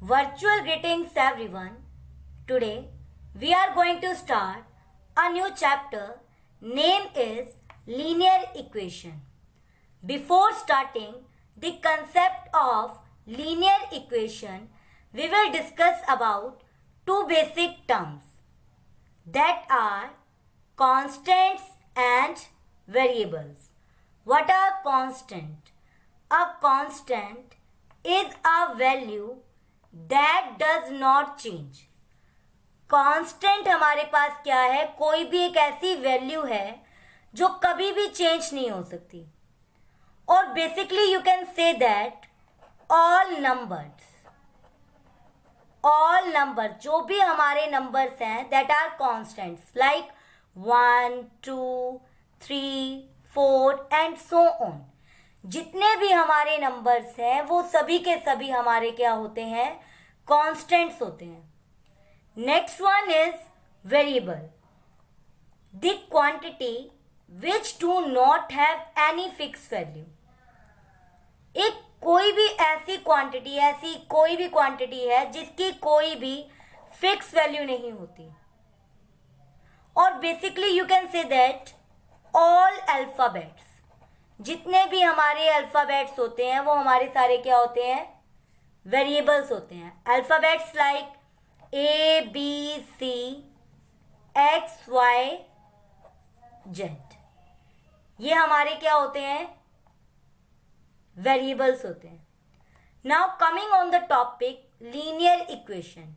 Virtual greetings everyone. Today we are going to start a new chapter. Name is linear equation. Before starting the concept of linear equation, we will discuss about two basic terms that are constants and variables. What are constant? A constant is a value that does not change. Constant हमारे पास क्या है? कोई भी एक ऐसी value है जो कभी भी चेंज नहीं हो सकती. और basically you can say that all number जो भी हमारे नंबर्स हैं that are constants like 1, 2, 3, 4 and so on. जितने भी हमारे नंबर्स हैं वो सभी के सभी हमारे क्या होते हैं? कांस्टेंट्स होते हैं. Next one is variable, the quantity which do not have any fix value. एक कोई भी ऐसी क्वांटिटी है जिसकी कोई भी फिक्स वैल्यू नहीं होती. और basically you can say that all alphabets, जितने भी हमारे अल्फाबेट्स होते हैं वो हमारे सारे क्या होते हैं? वेरिएबल्स होते हैं. अल्फाबेट्स लाइक ABCXYZ, ये हमारे क्या होते हैं? वेरिएबल्स होते हैं. Now coming on the topic linear equation.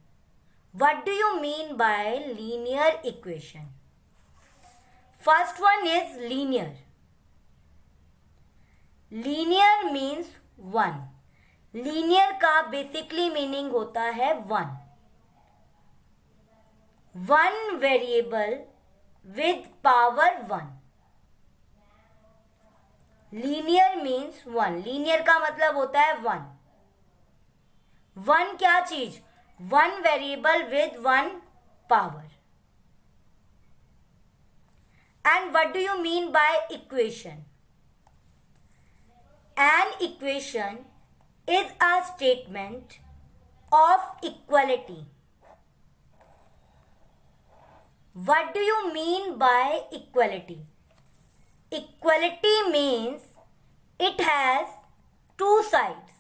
What do you mean bye linear equation? First one is linear. Linear means one. Linear का बेसिकली मीनिंग होता है one. One variable with power one. Linear means one. Linear का मतलब होता है one. One क्या चीज? One variable with one power. And what do you mean by equation? An equation is a statement of equality. What do you mean by equality? Equality means it has two sides,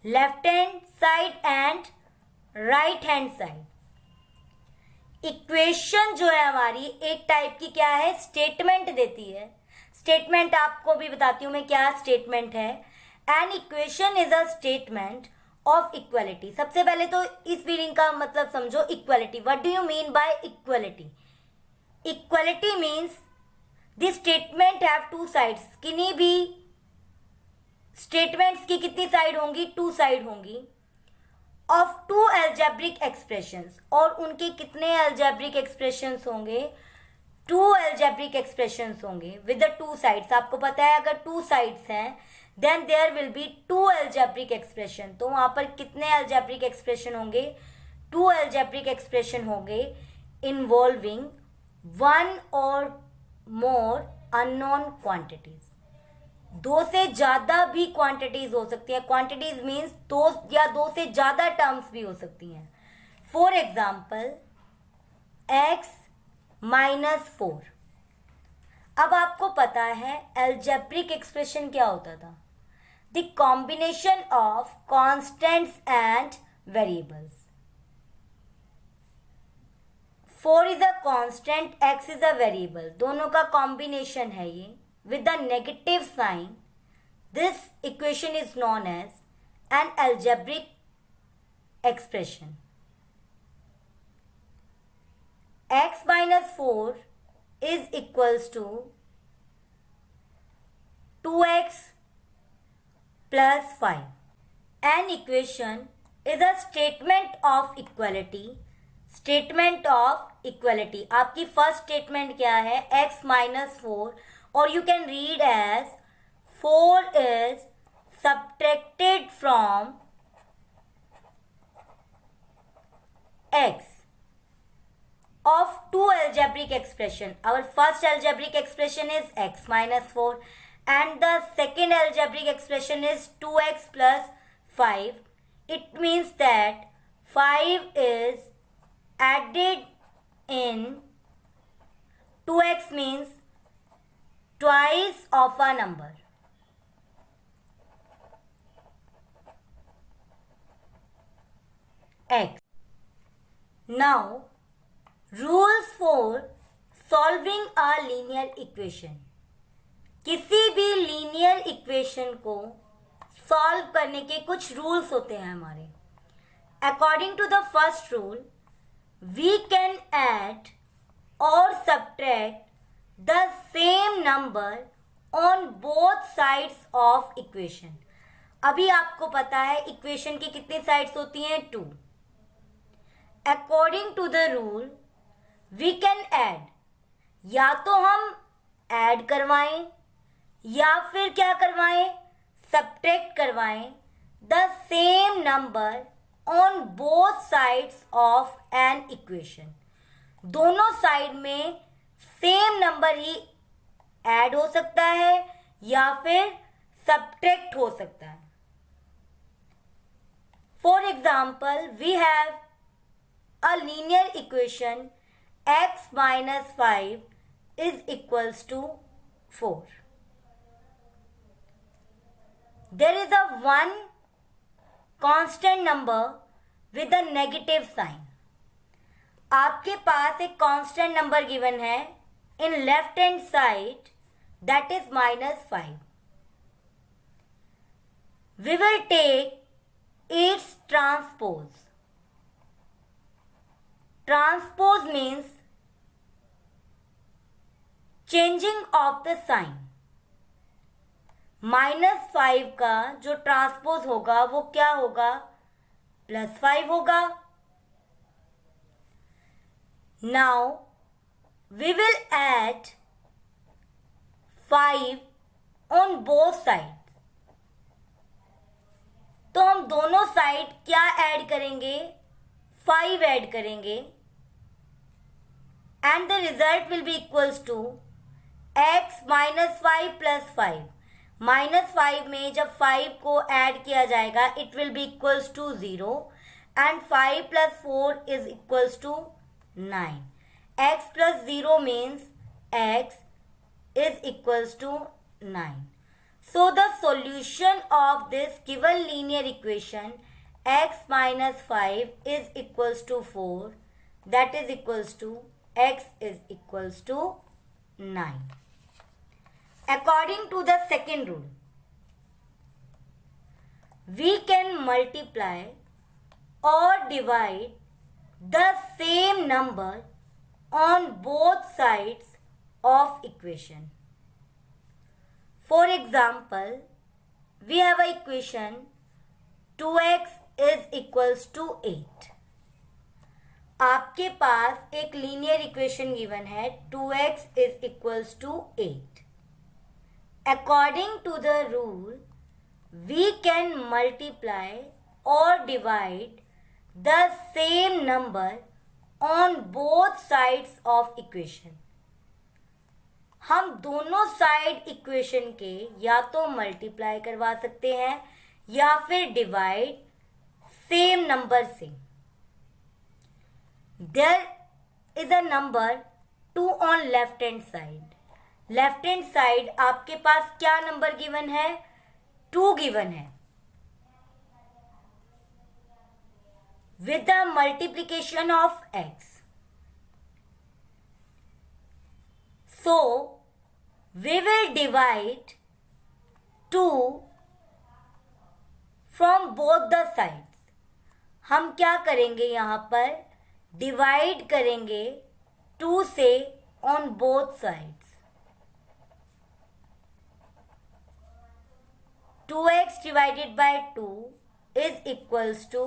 left hand side and right hand side. Equation जो है हमारी एक type की क्या है? Statement देती है. Statement आपको भी बताती हूं मैं क्या स्टेटमेंट है. An equation is a statement of equality. सबसे पहले तो इस मीनिंग का मतलब समझो equality. What do you mean by equality? Equality means the statement have two sides. किन्हीं भी स्टेटमेंट्स की कितनी साइड होंगी? टू साइड होंगी. Of two algebraic expressions. और उनके कितने अलजेब्रिक एक्सप्रेशंस होंगे? टू अलजेब्रिक एक्सप्रेशंस होंगे विद द टू साइड्स. आपको पता है अगर टू साइड्स हैं then there will be two algebraic expression. तो वहां पर कितने अलजेब्रिक एक्सप्रेशन होंगे? टू अलजेब्रिक एक्सप्रेशन होंगे इन्वॉल्विंग वन और मोर अननोन क्वांटिटीज. दो से ज्यादा भी क्वांटिटीज हो सकती है. क्वांटिटीज मीन्स दो या दो से ज्यादा टर्म्स भी हो सकती हैं. For example x -4. अब आपको पता है अलजेब्रिक एक्सप्रेशन क्या होता था? The combination of constants and variables. 4 is a constant, x is a variable. दोनों का कॉम्बिनेशन है ये with the negative sign. This equation is known as an algebraic expression. x -4 is equals to 2x plus 5. An equation is a statement of equality. Statement of equality. आपकी first statement क्या है? x -4. और you can read as 4 is subtracted from x of two algebraic expression. Our first algebraic expression is x -4 and the second algebraic expression is 2x plus 5. it means that 5 is added in 2x means twice of a number. X. Now, rules for solving a linear equation. किसी भी linear equation को solve करने के कुछ rules होते हैं हमारे. According to the first rule, we can add or subtract the same number on both sides of equation. अभी आपको पता है इक्वेशन की कितनी साइड्स होती हैं? 2. According to the rule we can add, या तो हम ऐड करवाएं या फिर क्या करवाएं, सब्ट्रैक्ट करवाएं the same number on both sides of an equation. दोनों साइड में सेम नंबर ही ऐड हो सकता है या फिर सब्ट्रैक्ट हो सकता है. For example, we have a linear equation x minus 5 is equals to 4. There is a one constant number with a negative sign. आपके पास एक constant number given है in left hand side, that is -5. We will take its transpose. Transpose means changing of the sign. -5 का जो transpose होगा वो क्या होगा? +5 होगा. Now we will add 5 on both sides. तो हम दोनों साइड क्या ऐड करेंगे? 5 ऐड करेंगे. And the result will be equals to x minus 5 plus 5. -5 में जब 5 को ऐड किया जाएगा it will be equals to 0 and 5 plus 4 is equals to 9. X plus 0 means x is equals to 9. So the solution of this given linear equation x minus 5 is equals to 4, that is equals to x is equals to 9. According to the second rule, we can multiply or divide the same number on both sides of equation. For example, we have a equation 2x is equals to 8. आपके पास एक linear equation given है 2x is equals to 8. According to the rule, we can multiply or divide the same number on both sides of equation. हम दोनों side equation के या तो multiply करवा सकते हैं या फिर डिवाइड सेम नंबर से. There is a number 2 on left hand side. Left hand side आपके पास क्या नंबर गिवन है? 2 गिवन है. With the multiplication of x. So, we will divide 2 from both the sides. हम क्या करेंगे यहाँ पर? डिवाइड करेंगे 2 से on both sides. 2x divided by 2 is equals to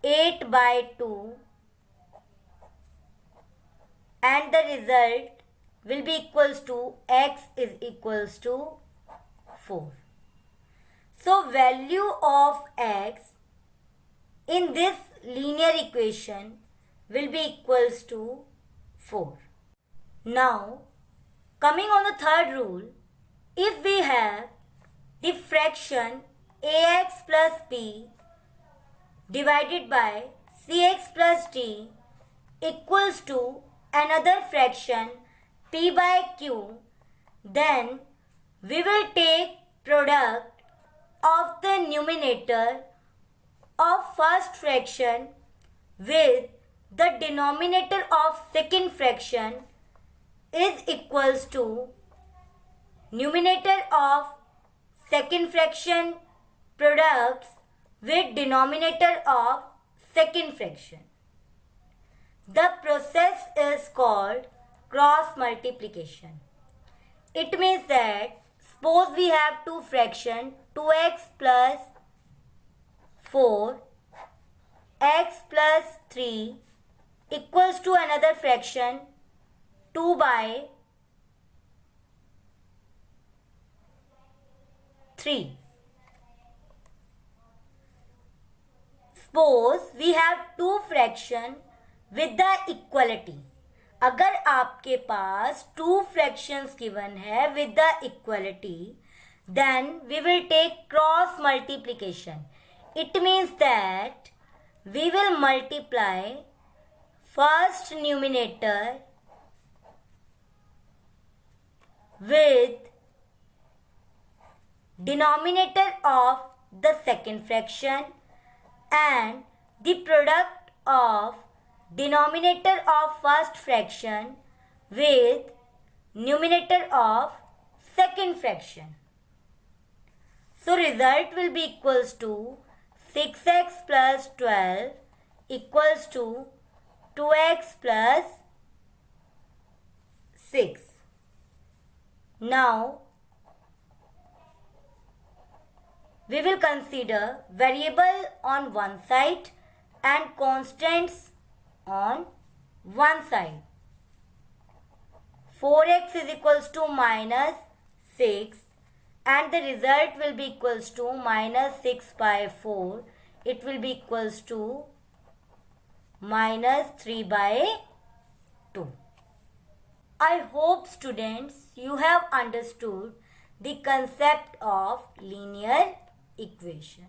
8 by 2 and the result will be equals to x is equals to 4. So value of x in this linear equation will be equals to 4. Now coming on the third rule, if we have the fraction ax plus b divided by cx plus d equals to another fraction p by q, then we will take product of the numerator of first fraction with the denominator of second fraction is equals to numerator of second fraction products with denominator of second fraction. The process is called cross multiplication. It means that suppose we have two fractions 2x plus 4, x plus 3 equals to another fraction 2 by 3. Suppose we have two fractions with the equality. अगर आपके पास two fractions given है with the equality, then we will take cross multiplication. It means that we will multiply first numerator with denominator of the second fraction and the product of denominator of first fraction with numerator of second fraction. So result will be equals to 6x plus 12 equals to 2x plus 6. Now we will consider variable on one side and constants on one side. 4x is equals to minus 6 and the result will be equals to minus 6 by 4. It will be equals to minus 3 by 2. I hope students you have understood the concept of linear equation.